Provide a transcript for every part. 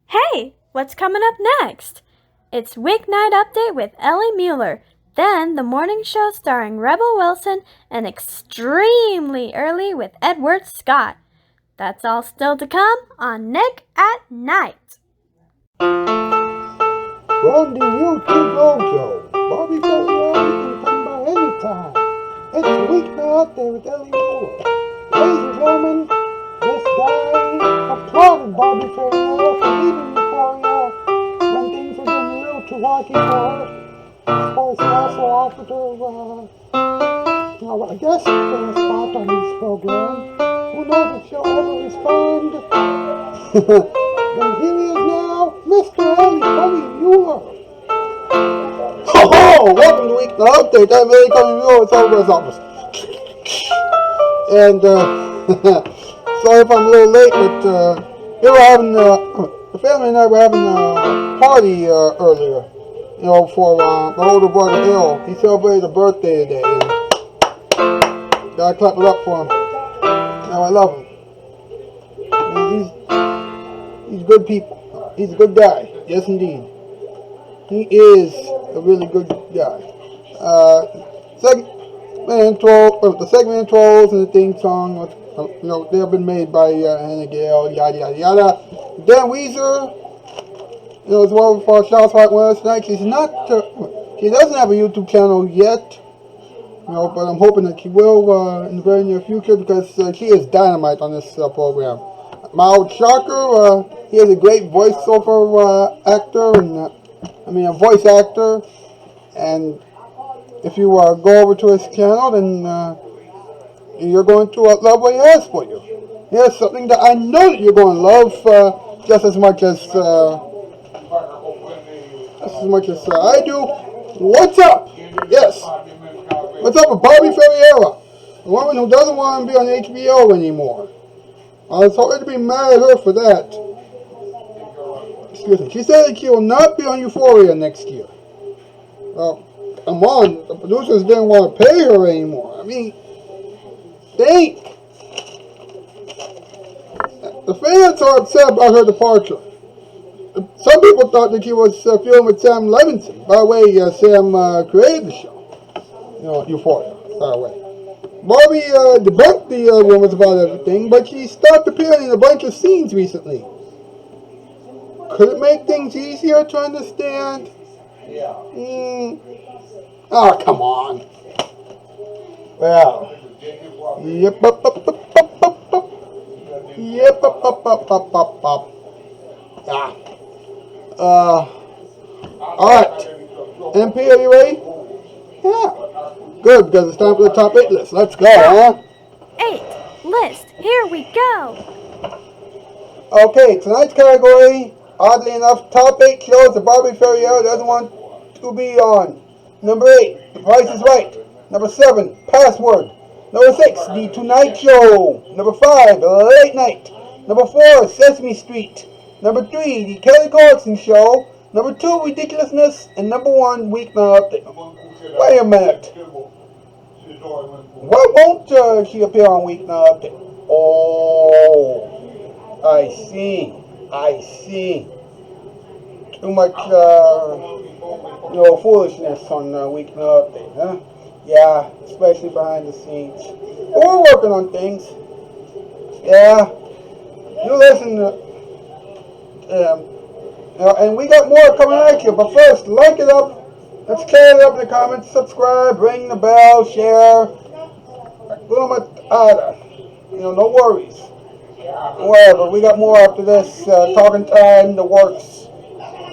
Hey, what's coming up next? It's Weeknight Update with Ellie Muller, then the morning show starring Rebel Wilson, and Extremely Early with Edward Scott. That's all still to come on Nick at Night. From the YouTube Roadshow, Barbie Ferreira can come by anytime. It's Weeknight Update with Ellie Muller. Ladies and gentlemen, this guy applauded Barbie Ferreira for leaving Euphoria when things were getting a little too rocky for her. Of course, he also offered her, I guess, a spot on this program. Who knows if she'll ever respond? But here he is now, Mr. Ellie Muller. Oh, welcome to Weeknight Update. I'm Ellie Muller with Ouizer's office. And, sorry if I'm a little late, but we were having, the family and I were having a party earlier, for my older brother Earl. He celebrated a birthday today, and gotta clap it up for him. Now I love him. He's good people. He's a good guy. Yes, indeed. He is a really good guy. The segment intros and the theme song, they have been made by Hannah Gale, yada yada yada. Dan Ouizer, as well for Shoutout Spotlight tonight. She doesn't have a YouTube channel yet, but I'm hoping that she will in the very near future because she is dynamite on this program. My old shocker, he is a great voiceover actor and a voice actor, and if you go over to his channel, then you're going to love what he has for you. He has something that I know that you're going to love just as much as I do. What's up? Yes. What's up with Barbie Ferreira, the woman who doesn't want to be on HBO anymore? I was hoping to be mad at her for that. Excuse me. She said that she will not be on Euphoria next year. Well, come on. The producers didn't want to pay her anymore. Think. The fans are upset about her departure. Some people thought that she was filming with Sam Levinson. By the way, Sam created the show. Euphoria, by the way. Barbie debunked the rumors about everything, but she stopped appearing in a bunch of scenes recently. Could it make things easier to understand? Yeah. Oh, come on. Well. Yep. Alright. MP, are you ready? Yeah. Good, because it's time for the top 8 list. Let's go, huh? 8 list, here we go. Okay, tonight's category, oddly enough, top 8 shows that Barbie Ferreira doesn't want to be on. Number 8, The Price is Right. Number 7, Password. Number 6, The Tonight Show. Number 5, Late Night. Number 4, Sesame Street. Number 3, The Kelly Clarkson Show. Number 2, Ridiculousness. And number 1, Weeknight Update. Wait a minute. Why won't she appear on Weeknight Update? Oh, I see. Too much, foolishness on Weeknight Update, huh? Yeah, especially behind the scenes. But we're working on things. Yeah. You listen and we got more coming at you. But first, like it up. Let's carry it up in the comments. Subscribe, ring the bell, share. No worries. Whatever. We got more after this. Talking time, the works.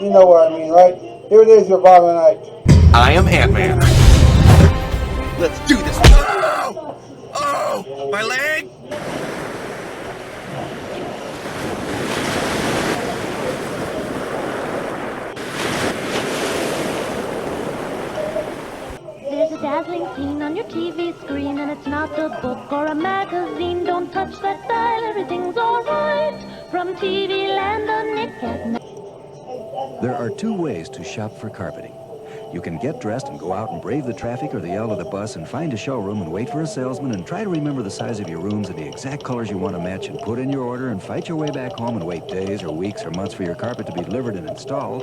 You know what I mean, right? Here it is, your Barbie Night. I am Ant-Man. Let's do this. Oh, my leg. There's a dazzling scene on your TV screen, and it's not a book or a magazine. Don't touch that dial, everything's alright. From TV Land on Nick at Night. There are 2 ways to shop for carpeting. You can get dressed and go out and brave the traffic or the yell of the bus and find a showroom and wait for a salesman and try to remember the size of your rooms and the exact colors you want to match and put in your order and fight your way back home and wait days or weeks or months for your carpet to be delivered and installed.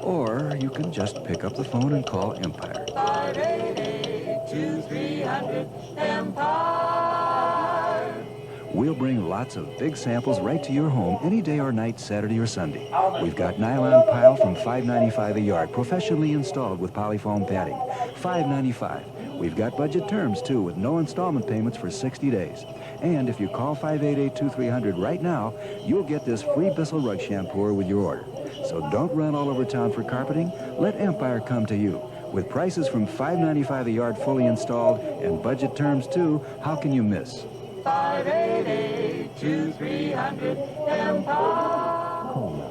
Or you can just pick up the phone and call Empire. 588-2300-EMPIRE. We'll bring lots of big samples right to your home any day or night, Saturday or Sunday. We've got nylon pile from $5.95 a yard, professionally installed with polyfoam padding. $5.95. We've got budget terms, too, with no installment payments for 60 days. And if you call 588-2300 right now, you'll get this free Bissell rug shampooer with your order. So don't run all over town for carpeting. Let Empire come to you. With prices from $5.95 a yard fully installed and budget terms, too, how can you miss? 588-2300-EMPIRE. Call now.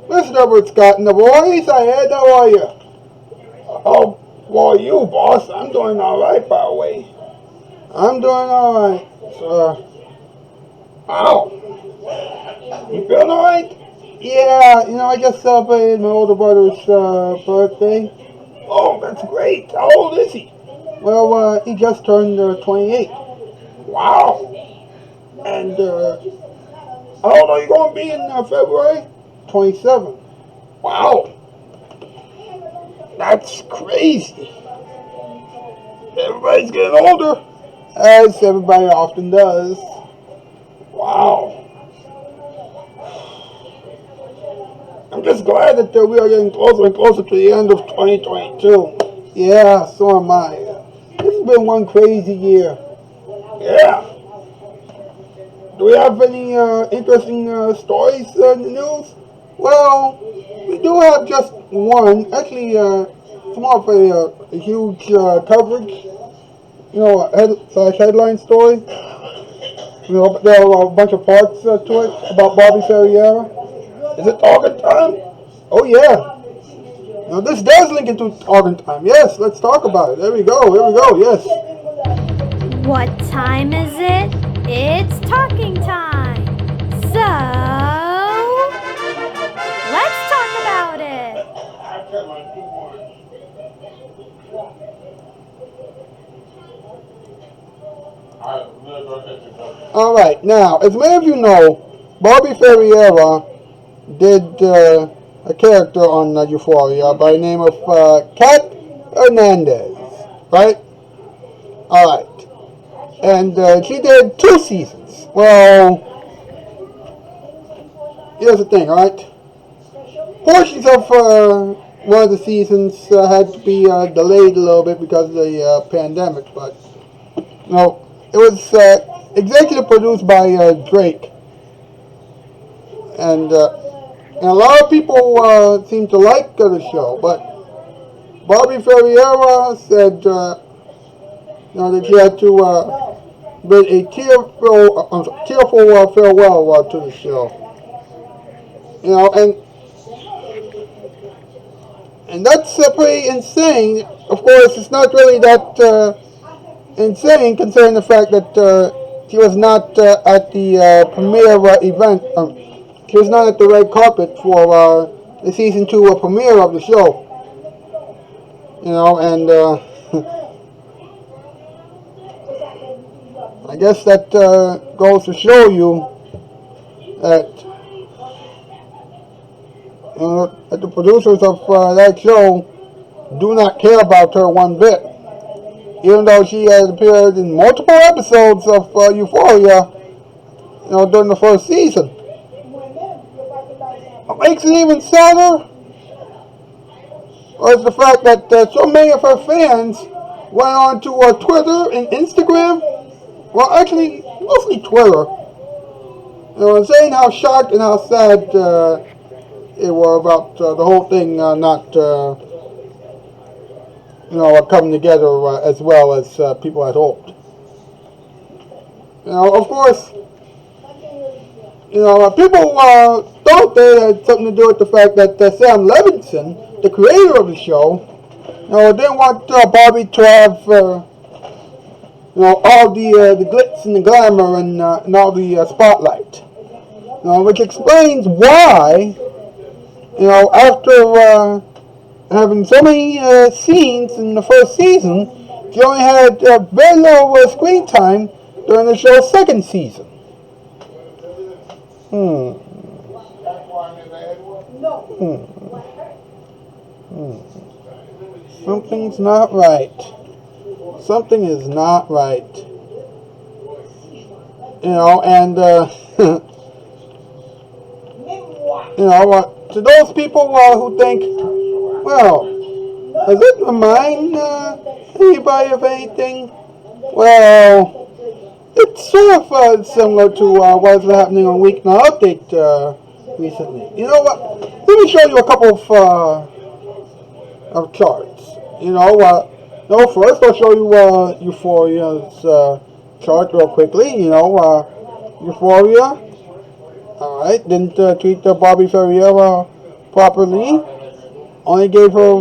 Mr. Scott and the boys, ahead, how are you? Oh, boy, you, boss. I'm doing all right, by the way. I'm doing all right, sir. Ow. You feeling all right? Yeah, I just celebrated my older brother's birthday. Oh, that's great. How old is he? Well, he just turned 28. Wow. And how old are you going to be in February? 27. Wow. That's crazy. Everybody's getting older. As everybody often does. Wow. I'm just glad that we are getting closer and closer to the end of 2022. Yeah, so am I. This has been one crazy year. Yeah. Do we have any interesting stories in the news? Well, we do have just one. Actually, it's more of a huge coverage. Headline story. There are a bunch of parts to it about Barbie Ferreira. Is it Organ time? Oh, yeah. Now, this does link into Organ time. Yes, let's talk about it. There we go, yes. What time is it? It's talking time. So, let's talk about it. All right, now, as many of you know, Barbie Ferreira did a character on Euphoria by the name of Kat Hernandez, right? All right. And she did 2 seasons. Well, here's the thing, right? Portions of one of the seasons had to be delayed a little bit because of the pandemic, but it was executive produced by Drake, and a lot of people seem to like the show, but Barbie Ferreira said that she had to bid a tearful farewell to the show. And that's pretty insane. Of course, it's not really that insane considering the fact that she was not at the premiere event. She was not at the red carpet for the season 2 premiere of the show. And I guess that goes to show you that that the producers of that show do not care about her one bit. Even though she has appeared in multiple episodes of Euphoria, during the first season. What makes it even sadder was the fact that so many of her fans went on to Twitter and Instagram. Well, actually, mostly Twitter. saying how shocked and how sad it were about the whole thing not, coming together as well as people had hoped. Of course, people thought they had something to do with the fact that Sam Levinson, the creator of the show, didn't want Barbie to have, all the glitz and the glamour and all the spotlight. Which explains why, after having so many scenes in the first season, she only had very little screen time during the show's second season. Something's not right. Something is not right. And to those people who think, well, does it remind anybody of anything? Well, it's sort of similar to what's happening on Weeknight Update recently. You know what? Let me show you a couple of charts. First I'll show you Euphoria's chart real quickly. Euphoria. Alright, didn't treat Barbie Ferreira properly. Only gave her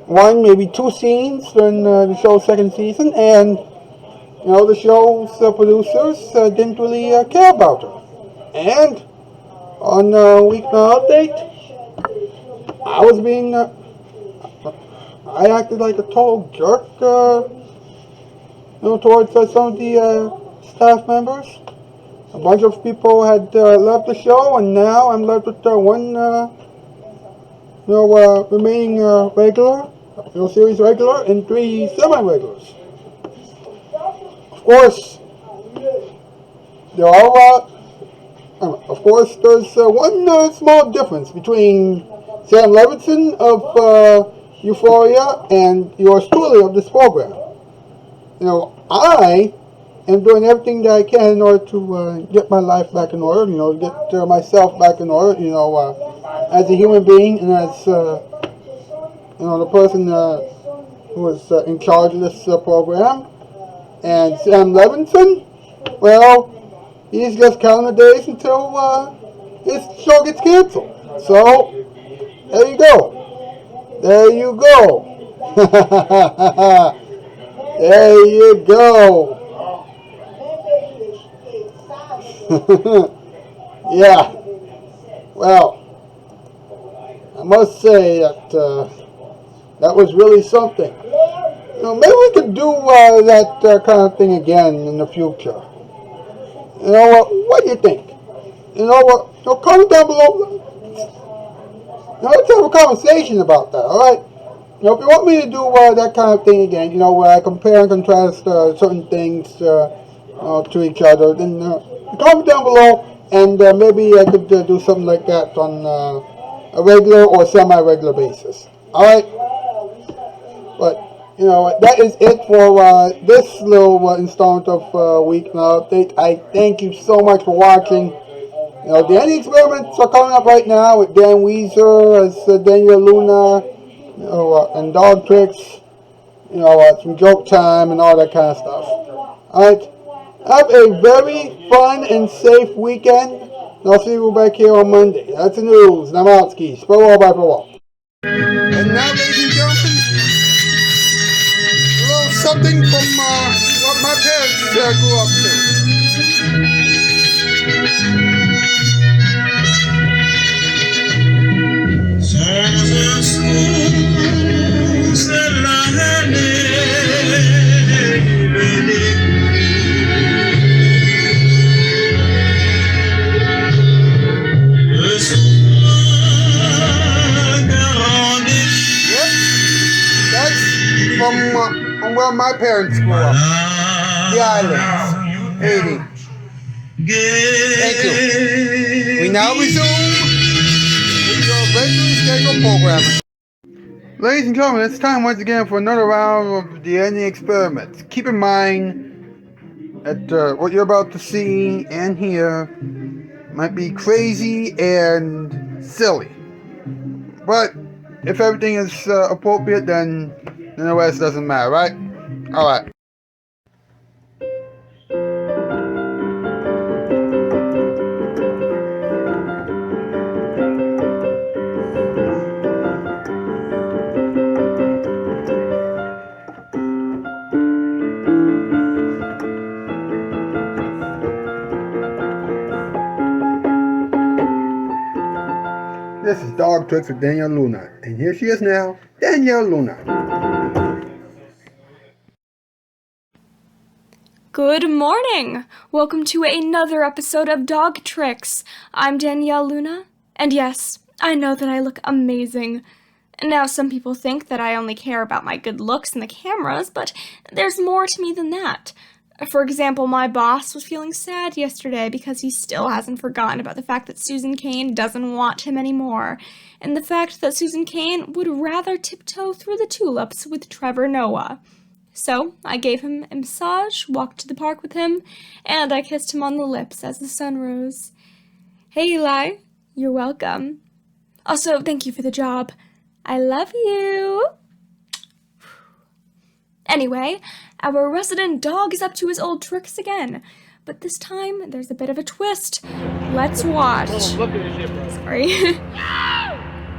one, maybe two scenes during the show's second season, and the show's producers didn't really care about her. And on Weeknight Update, I acted like a total jerk, towards some of the staff members. A bunch of people had left the show, and now I'm left with one, remaining regular, series regular, and 3 semi-regulars. Of course, there are. Of course, there's one small difference between Sam Levinson of Euphoria and yours truly of this program. I am doing everything that I can in order to get my life back in order, get myself back in order, as a human being and as, the person who is in charge of this program. And Sam Levinson, well, he's just counting the days until this show gets canceled. So, there you go. There you go. There you go. Yeah. Well, I must say that that was really something. Maybe we could do that kind of thing again in the future. What do you think? Comment down below. Let's have a conversation about that, alright? If you want me to do that kind of thing again, where I compare and contrast certain things to each other, then comment down below, and maybe I could do something like that on a regular or semi-regular basis. Alright? But, that is it for this little installment of Weeknight Update. I thank you so much for watching. The ending experiments are coming up right now with Dan Ouizer as Daniel Luna, and Dog Tricks, some joke time and all that kind of stuff. Alright? Have a very fun and safe weekend. And I'll see you back here on Monday. That's the news. And I'm out, skis. Farewell, bye, farewell. And now, ladies and gentlemen, a little something from what my parents grew up to. From where my parents grew up, the islands, Haiti. Thank you. We now resume with your regularly scheduled programming. Ladies and gentlemen, it's time once again for another round of the ending experiments. Keep in mind, that what you're about to see and hear might be crazy and silly. But if everything is appropriate, then the rest doesn't matter, right? Alright. This is Dog Tricks with Danielle Luna, and here she is now, Danielle Luna. Good morning! Welcome to another episode of Dog Tricks. I'm Danielle Luna, and yes, I know that I look amazing. Now, some people think that I only care about my good looks in the cameras, but there's more to me than that. For example, my boss was feeling sad yesterday because he still hasn't forgotten about the fact that Susan Cain doesn't want him anymore, and the fact that Susan Cain would rather tiptoe through the tulips with Trevor Noah. So, I gave him a massage, walked to the park with him, and I kissed him on the lips as the sun rose. Hey, Eli. You're welcome. Also, thank you for the job. I love you. Anyway, our resident dog is up to his old tricks again. But this time, there's a bit of a twist. Let's watch. Sorry.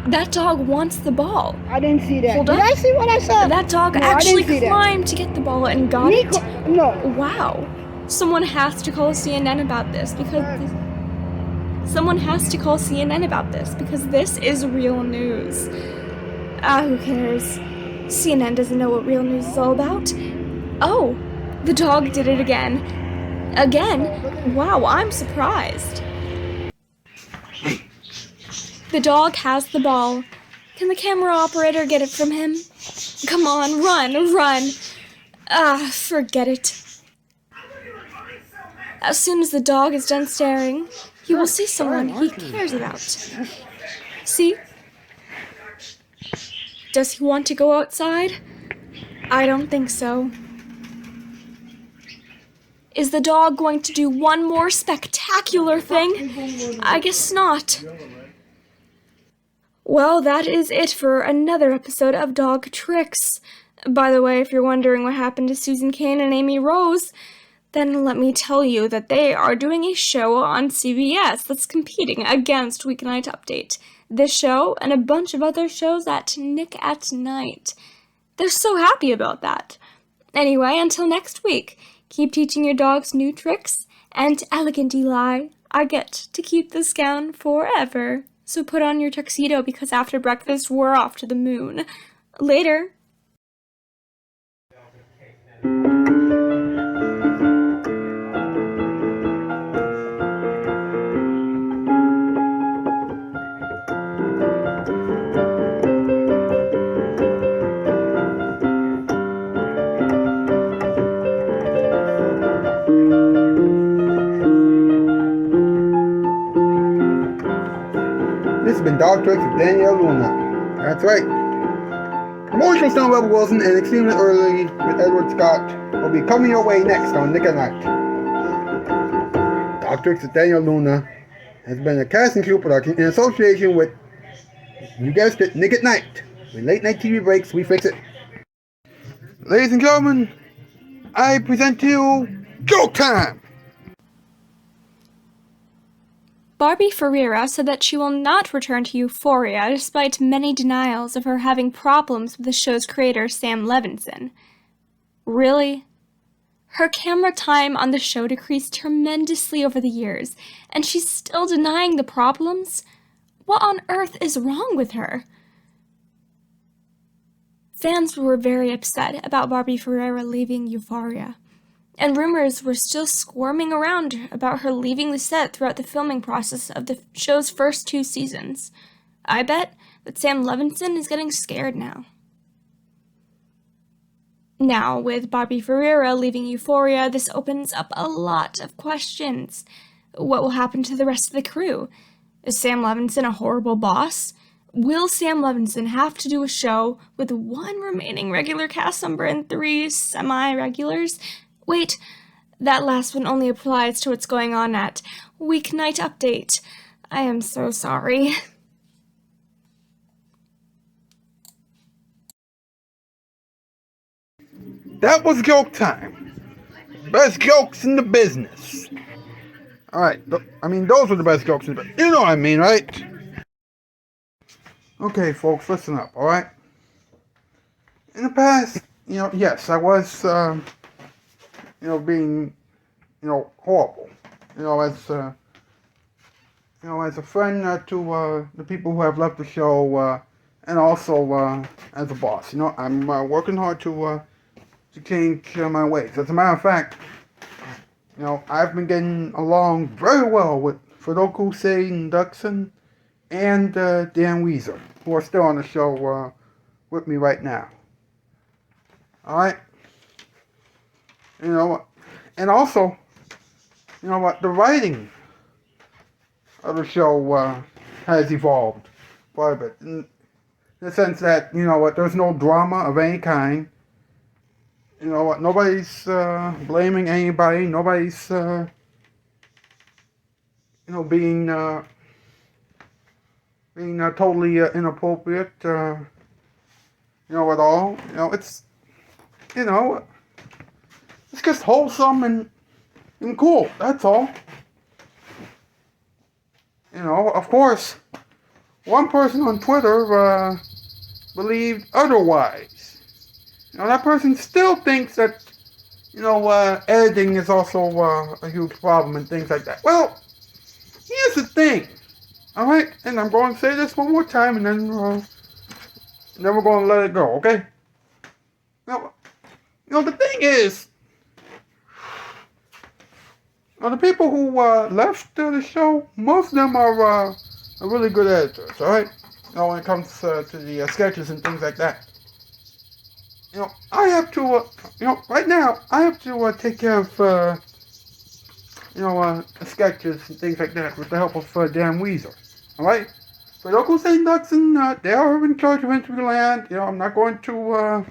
That dog wants the ball. I didn't see that. Hold Did up. I see what I saw? That dog No, I actually didn't see that. climbed to get the ball and got Nico, it. no. Wow. Someone has to call CNN about this because this is real news. Who cares? CNN doesn't know what real news is all about. Oh, the dog did it again. Again? Wow, I'm surprised. The dog has the ball. Can the camera operator get it from him? Come on, run. Forget it. As soon as the dog is done staring, he will see someone he cares about. See? Does he want to go outside? I don't think so. Is the dog going to do one more spectacular thing? I guess not. Well, that is it for another episode of Dog Tricks. By the way, if you're wondering what happened to Susan Cain and Amy Rose, then let me tell you that they are doing a show on CBS that's competing against Weeknight Update. This show and a bunch of other shows at Nick at Night. They're so happy about that. Anyway, until next week, keep teaching your dogs new tricks, and elegant Eli, I get to keep this gown forever. So put on your tuxedo because after breakfast, we're off to the moon. Later. This has been Dog Tricks with Danielle Luna. That's right. Emotional Stone Rebel Wilson and Extremely Early with Edward Scott will be coming your way next on Nick at Night. Dog Tricks with Danielle Luna has been a Cast and Crew production in association with, you guessed it, Nick at Night. When late night TV breaks, we fix it. Ladies and gentlemen, I present to you Joke Time! Barbie Ferreira said that she will not return to Euphoria despite many denials of her having problems with the show's creator Sam Levinson. Really? Her camera time on the show decreased tremendously over the years, and she's still denying the problems? What on earth is wrong with her? Fans were very upset about Barbie Ferreira leaving Euphoria, and rumors were still squirming around about her leaving the set throughout the filming process of the show's first 2 seasons. I bet that Sam Levinson is getting scared now. Now, with Barbie Ferreira leaving Euphoria, this opens up a lot of questions. What will happen to the rest of the crew? Is Sam Levinson a horrible boss? Will Sam Levinson have to do a show with 1 remaining regular cast member and 3 semi-regulars? Wait, That last one only applies to what's going on at Weeknight Update. I am so sorry. That was joke time. Best jokes in the business. Alright, those were the best jokes in the business. You know what I mean, right? Okay, folks, listen up, alright? In the past, yes, I was, being, horrible. As a friend to the people who have left the show, and also as a boss. I'm working hard to change my ways. As a matter of fact, I've been getting along very well with Fudoku Sein Duxon and Dan Ouizer, who are still on the show with me right now. Alright? And also, the writing of the show has evolved quite a bit. In the sense that, there's no drama of any kind. Nobody's blaming anybody. Nobody's, being totally inappropriate, at all. It's just wholesome and cool. That's all. Of course, one person on Twitter believed otherwise. That person still thinks that, editing is also a huge problem and things like that. Well, here's the thing, alright? And I'm going to say this one more time and then we're going to let it go, okay? Now, the thing is, the people who left the show, most of them are really good editors, alright? When it comes to the sketches and things like that. I have to, right now, I have to take care of, sketches and things like that with the help of Dan Ouizer, alright? But Uncle St. Duxon, they are in charge of Interview Land. I'm not going to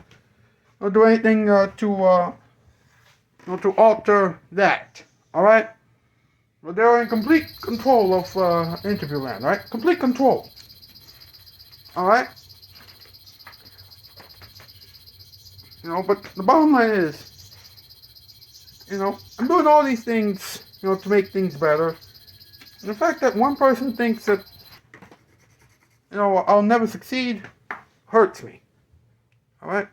do anything to alter that, alright? But they're in complete control of Interview Land, right? Complete control, alright? But the bottom line is, I'm doing all these things, to make things better. And the fact that one person thinks that, I'll never succeed hurts me. Alright?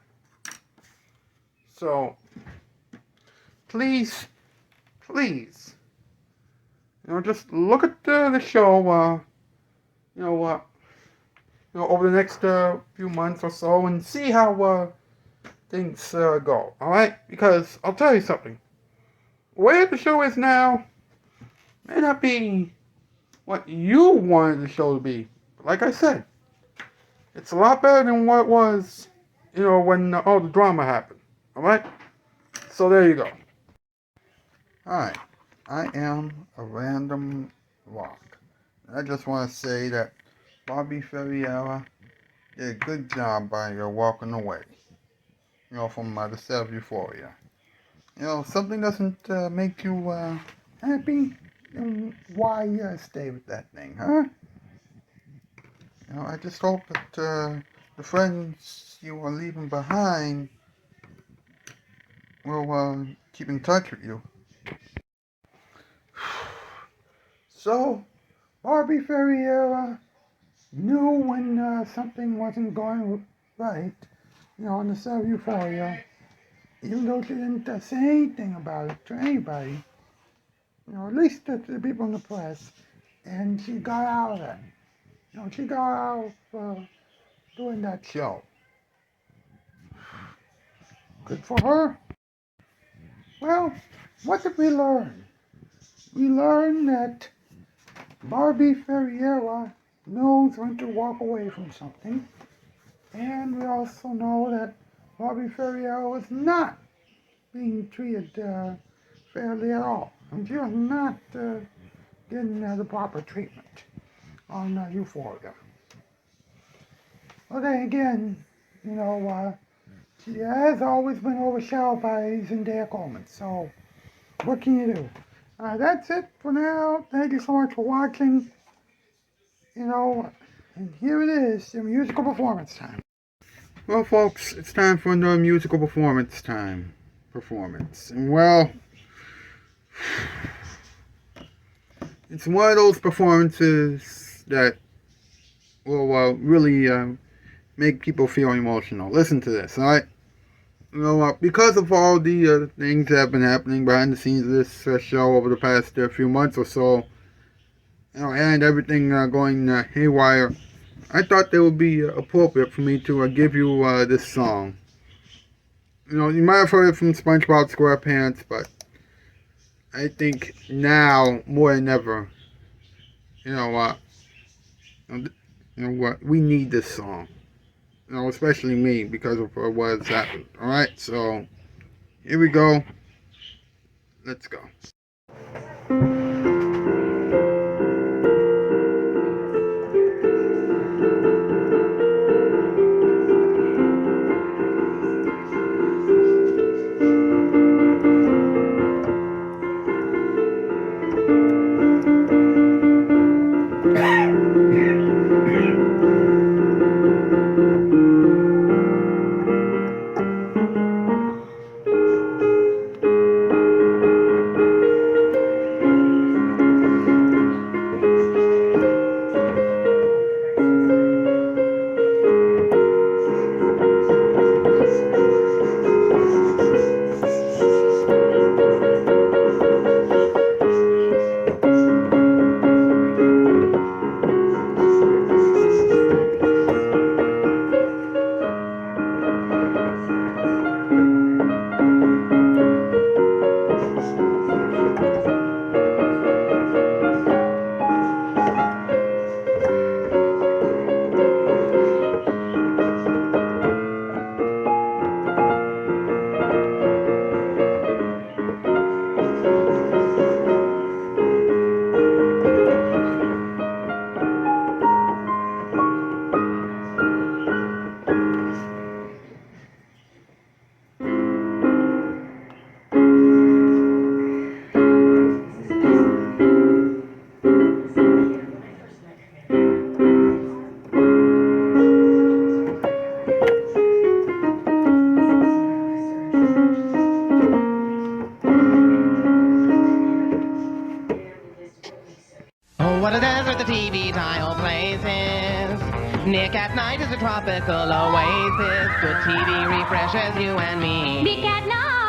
So, please, just look at the show, over the next few months or so and see how things go, alright? Because I'll tell you something. Where the show is now may not be what you wanted the show to be. But like I said, it's a lot better than what it was, when all the drama happened, alright? So there you go. Alright, I am a random rock. I just want to say that Barbie Ferreira did a good job by walking away. From the set of Euphoria. Something doesn't make you happy, then why stay with that thing, huh? I just hope that the friends you are leaving behind will keep in touch with you. So, Barbie Ferreira knew when something wasn't going right, on the set of Euphoria, even though she didn't say anything about it to anybody, at least to the people in the press, and she got out of that. She got out of doing that show. Good for her. Well, what did we learn? We learned that Barbie Ferreira knows when to walk away from something, and we also know that Barbie Ferreira was not being treated fairly at all. And she was not getting the proper treatment on Euphoria. Well, then again, she has always been overshadowed by Zendaya Coleman. So, what can you do? That's it for now. Thank you so much for watching. And here it is, the musical performance time. Well, folks, it's time for another musical performance time. And well, it's one of those performances that will really make people feel emotional. Listen to this, alright? Because of all the things that have been happening behind the scenes of this show over the past few months or so, and everything going haywire, I thought it would be appropriate for me to give you this song. You might have heard it from SpongeBob SquarePants, but I think now more than ever, we need this song. Especially me, because of what has happened. Alright, so here we go. Let's go. Oh, what a desert the TV dial places. Nick at Night is a tropical oasis. Good TV refreshes you and me. Nick at Night.